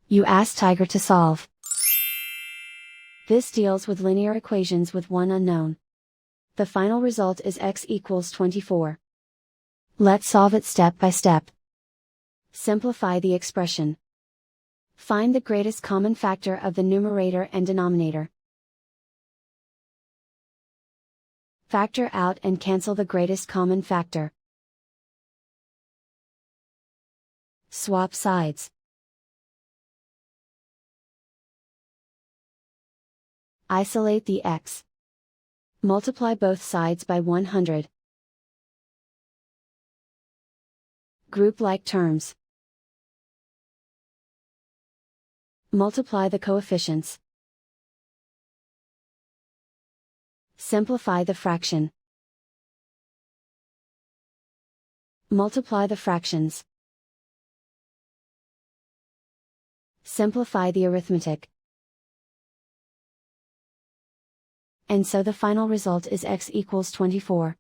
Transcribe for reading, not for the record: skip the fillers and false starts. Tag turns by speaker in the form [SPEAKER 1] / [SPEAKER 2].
[SPEAKER 1] You ask Tiger to solve. This deals with linear equations with one unknown. The final result is x equals 24. Let's solve it step by step. Simplify the expression. Find the greatest common factor of the numerator and denominator. Factor out and cancel the greatest common factor. Swap sides. Isolate the x. Multiply both sides by 100. Group like terms. Multiply the coefficients. Simplify the fraction. Multiply the fractions. Simplify the arithmetic. And so the final result is x equals 24.